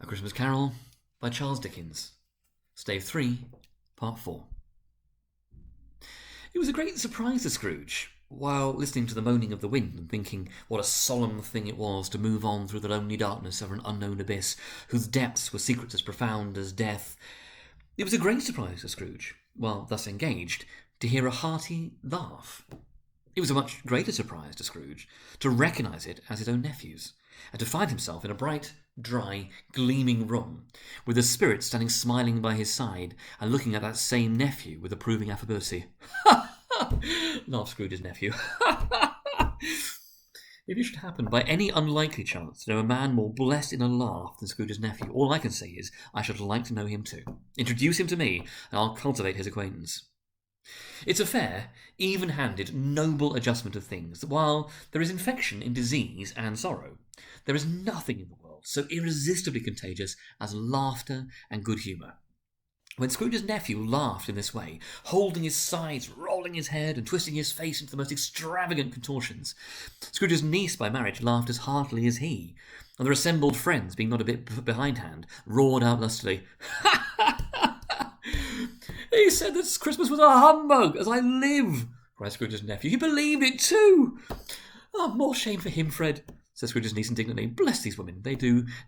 A Christmas Carol by Charles Dickens. Stave 3, Part 4. It was a great surprise to Scrooge, while listening to the moaning of the wind and thinking what a solemn thing it was to move on through the lonely darkness of an unknown abyss, whose depths were secrets as profound as death. It was a great surprise to Scrooge, while thus engaged, to hear a hearty laugh. It was a much greater surprise to Scrooge to recognise it as his own nephew's, and to find himself in a bright, dry, gleaming room, with the Spirit standing smiling by his side and looking at that same nephew with approving affability. "Ha ha!" laughed Scrooge's nephew. If it should happen by any unlikely chance to know a man more blessed in a laugh than Scrooge's nephew, all I can say is I should like to know him too. Introduce him to me, and I'll cultivate his acquaintance. It's a fair, even-handed, noble adjustment of things that while there is infection in disease and sorrow, there is nothing in the world so irresistibly contagious as laughter and good humour. When Scrooge's nephew laughed in this way, holding his sides, rolling his head, and twisting his face into the most extravagant contortions, Scrooge's niece by marriage laughed as heartily as he, and their assembled friends, being not a bit behindhand, roared out lustily, "Ha ha ha! He said that Christmas was a humbug, as I live!" cried Scrooge's nephew. "He believed it too!" "Oh, more shame for him, Fred," said Scrooge's niece indignantly. "Bless these women, they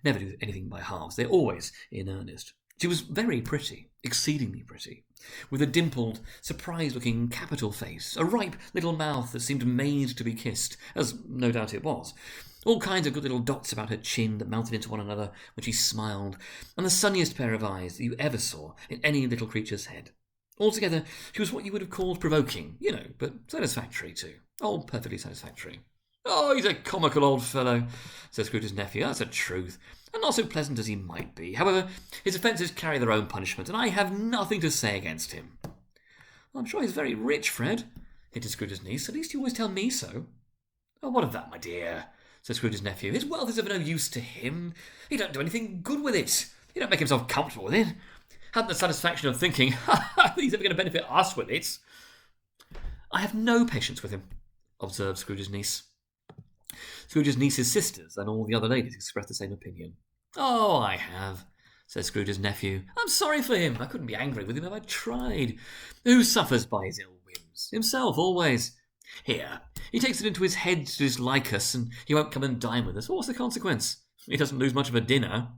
never do anything by halves. They're always in earnest." She was very pretty, exceedingly pretty, with a dimpled, surprised-looking capital face, a ripe little mouth that seemed made to be kissed, as no doubt it was, all kinds of good little dots about her chin that melted into one another when she smiled, and the sunniest pair of eyes that you ever saw in any little creature's head. Altogether, she was what you would have called provoking, but satisfactory too. Oh, perfectly satisfactory. "Oh, he's a comical old fellow," said Scrooge's nephew. "That's the truth, and not so pleasant as he might be. However, his offences carry their own punishment, and I have nothing to say against him." "I'm sure he's very rich, Fred," hinted Scrooge's niece. "At least you always tell me so." "Oh, what of that, my dear?" said Scrooge's nephew. "His wealth is of no use to him. He don't do anything good with it. He don't make himself comfortable with it. Hadn't the satisfaction of thinking, he's ever going to benefit us with it." "I have no patience with him," observed Scrooge's niece. Scrooge's niece's sisters and all the other ladies expressed the same opinion. "Oh, I have," said Scrooge's nephew. "I'm sorry for him. I couldn't be angry with him if I tried. Who suffers by his ill whims? Himself, always. Here, he takes it into his head to dislike us, and he won't come and dine with us. What's the consequence? He doesn't lose much of a dinner."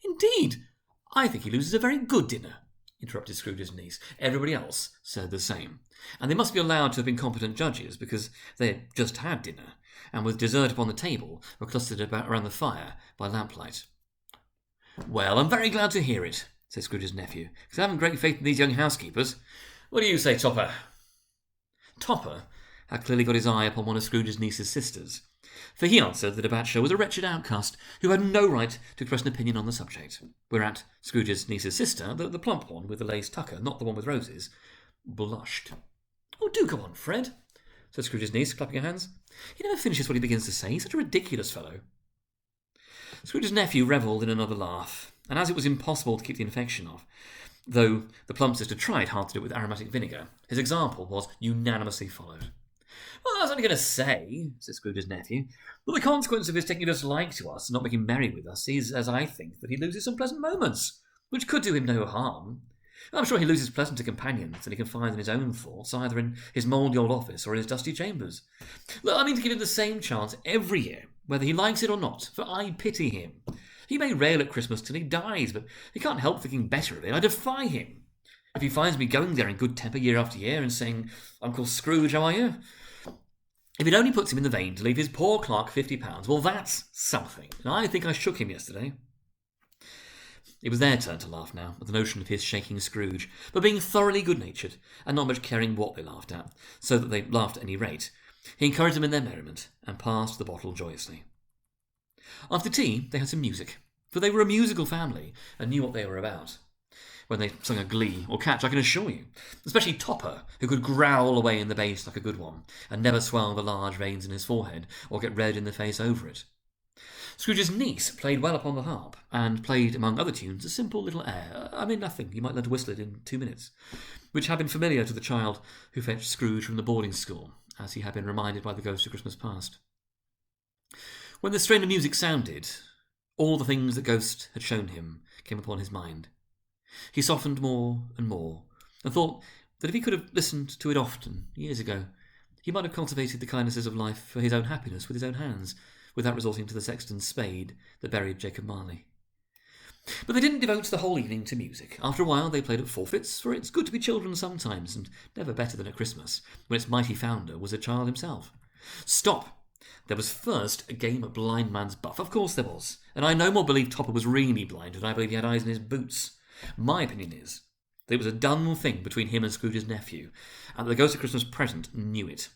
"Indeed, I think he loses a very good dinner," interrupted Scrooge's niece. Everybody else said the same, and they must be allowed to have been competent judges, because they had just had dinner, and with dessert upon the table, were clustered around the fire by lamplight. "Well, I'm very glad to hear it," said Scrooge's nephew, "because I haven't great faith in these young housekeepers. What do you say, Topper?" Topper had clearly got his eye upon one of Scrooge's niece's sisters, for he answered that a bachelor was a wretched outcast who had no right to express an opinion on the subject, whereat Scrooge's niece's sister, the plump one with the lace tucker, not the one with roses, blushed. "Oh, do go on, Fred," said Scrooge's niece, clapping her hands. "He never finishes what he begins to say. He's such a ridiculous fellow." Scrooge's nephew revelled in another laugh, and as it was impossible to keep the infection off, though the plump sister tried hard to do it with aromatic vinegar, his example was unanimously followed. "Well, I was only going to say," said Scrooge's nephew, "that the consequence of his taking a dislike to us and not making merry with us is, as I think, that he loses some pleasant moments, which could do him no harm. I'm sure he loses pleasanter companions than he can find in his own thoughts, either in his mouldy old office or in his dusty chambers. Look, I mean to give him the same chance every year, whether he likes it or not, for I pity him. He may rail at Christmas till he dies, but he can't help thinking better of it. I defy him. If he finds me going there in good temper year after year and saying, 'Uncle Scrooge, how are you?' If it only puts him in the vein to leave his poor clerk £50, well, that's something, and I think I shook him yesterday." It was their turn to laugh now, at the notion of his shaking Scrooge, but being thoroughly good-natured, and not much caring what they laughed at, so that they laughed at any rate, he encouraged them in their merriment, and passed the bottle joyously. After tea, they had some music, for they were a musical family, and knew what they were about. When they sung a glee or catch, I can assure you, especially Topper, who could growl away in the bass like a good one, and never swell the large veins in his forehead, or get red in the face over it. Scrooge's niece played well upon the harp, and played, among other tunes, a simple little air, nothing, you might learn to whistle it in 2 minutes, which had been familiar to the child who fetched Scrooge from the boarding school, as he had been reminded by the ghost of Christmas past. When the strain of music sounded, All the things the ghost had shown him came upon his mind. He softened more and more, and thought that if he could have listened to it often, years ago, he might have cultivated the kindnesses of life for his own happiness with his own hands, without resorting to the sexton's spade that buried Jacob Marley. But they didn't devote the whole evening to music. After a while they played at forfeits, for it's good to be children sometimes, and never better than at Christmas, when its mighty founder was a child himself. Stop! There was first a game at blind man's buff. Of course there was. And I no more believe Topper was really blind than I believe he had eyes in his boots. My opinion is that it was a done thing between him and Scrooge's nephew, and that the Ghost of Christmas Present knew it.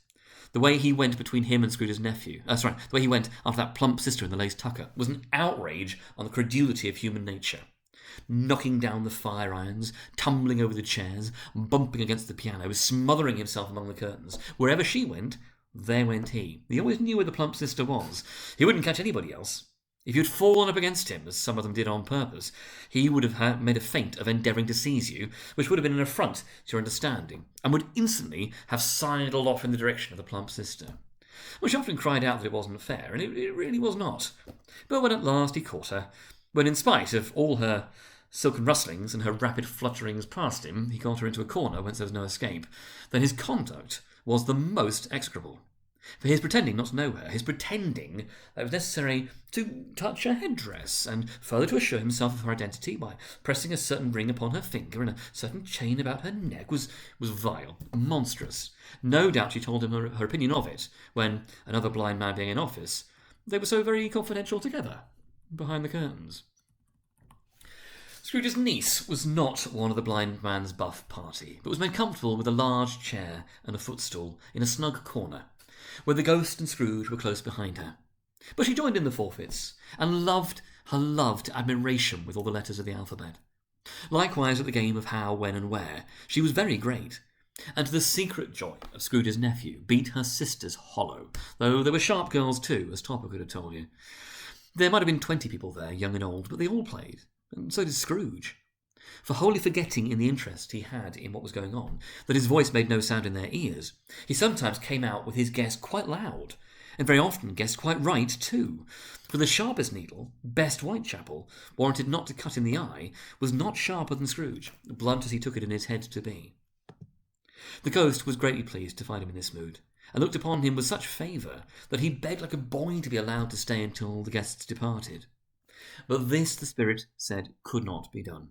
The way he went between him and Scrooge's nephew, the way he went after that plump sister in the lace tucker, was an outrage on the credulity of human nature. Knocking down the fire irons, tumbling over the chairs, bumping against the piano, smothering himself among the curtains. Wherever she went, there went he. He always knew where the plump sister was. He wouldn't catch anybody else. If you'd fallen up against him, as some of them did on purpose, he would have made a feint of endeavouring to seize you, which would have been an affront to your understanding, and would instantly have sidled off in the direction of the plump sister. Well, she often cried out that it wasn't fair, and it really was not. But when at last he caught her, when in spite of all her silken rustlings and her rapid flutterings past him, he got her into a corner whence there was no escape, then his conduct was the most execrable. For his pretending not to know her, his pretending that it was necessary to touch her headdress, and further to assure himself of her identity by pressing a certain ring upon her finger and a certain chain about her neck, was vile, monstrous. No doubt she told him her opinion of it, when, another blind man being in office, they were so very confidential together, behind the curtains. Scrooge's niece was not one of the blind man's buff party, but was made comfortable with a large chair and a footstool in a snug corner, where the ghost and Scrooge were close behind her. But she joined in the forfeits, and loved her love to admiration with all the letters of the alphabet. Likewise at the game of how, when, and where, she was very great, and to the secret joy of Scrooge's nephew, beat her sisters hollow, though there were sharp girls too, as Topper could have told you. There might have been 20 people there, young and old, but they all played, and so did Scrooge. For wholly forgetting in the interest he had in what was going on, that his voice made no sound in their ears, he sometimes came out with his guess quite loud, and very often guessed quite right too, for the sharpest needle, best Whitechapel, warranted not to cut in the eye, was not sharper than Scrooge, blunt as he took it in his head to be. The ghost was greatly pleased to find him in this mood, and looked upon him with such favour that he begged like a boy to be allowed to stay until the guests departed. But this the spirit said could not be done.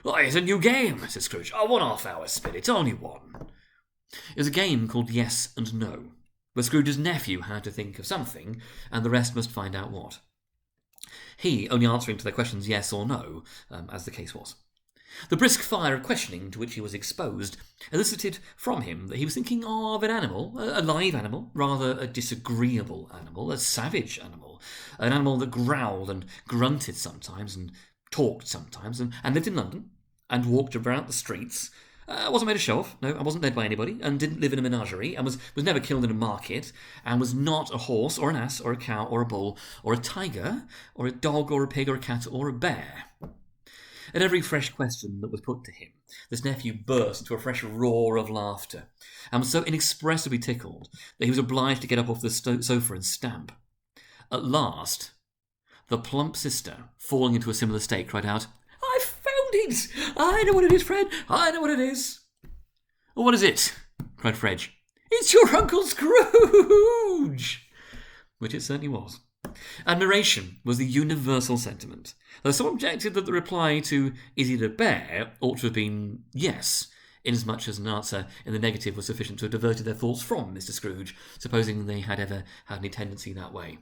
"Why, it's a new game," said Scrooge. "A 1/2 hour, Spirit, only one." It was a game called Yes and No, where Scrooge's nephew had to think of something, and the rest must find out what. He only answering to their questions yes or no, as the case was. The brisk fire of questioning to which he was exposed elicited from him that he was thinking of an animal, a live animal, rather a disagreeable animal, a savage animal, an animal that growled and grunted sometimes and talked sometimes, and lived in London, and walked about the streets. Wasn't made a show off, no, I wasn't led by anybody, and didn't live in a menagerie, and was never killed in a market, and was not a horse, or an ass, or a cow, or a bull, or a tiger, or a dog, or a pig, or a cat, or a bear. At every fresh question that was put to him, this nephew burst into a fresh roar of laughter, and was so inexpressibly tickled that he was obliged to get up off the sofa and stamp. At last, the plump sister, falling into a similar state, cried out, "I've found it! I know what it is, Fred! I know what it is!" "What is it?" cried Fred. "It's your Uncle Scrooge!" Which it certainly was. Admiration was the universal sentiment, though some objected that the reply to "Is it a bear?" ought to have been yes, inasmuch as an answer in the negative was sufficient to have diverted their thoughts from Mr. Scrooge, supposing they had ever had any tendency that way.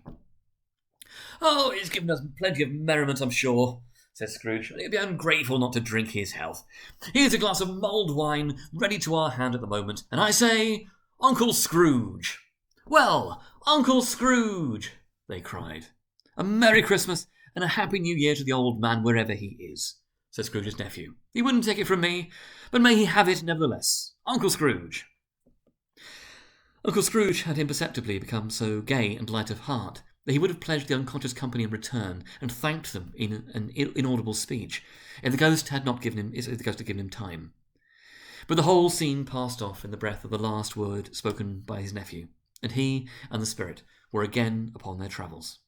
"Oh, he's given us plenty of merriment, I'm sure," said Scrooge, "and it'd be ungrateful not to drink his health. Here's a glass of mulled wine ready to our hand at the moment, and I say, Uncle Scrooge." "Well, Uncle Scrooge," they cried. "A Merry Christmas and a Happy New Year to the old man wherever he is," said Scrooge's nephew. "He wouldn't take it from me, but may he have it nevertheless. Uncle Scrooge." Uncle Scrooge had imperceptibly become so gay and light of heart that he would have pledged the unconscious company in return, and thanked them in an inaudible speech, if the ghost had given him time. But the whole scene passed off in the breath of the last word spoken by his nephew, and he and the spirit were again upon their travels.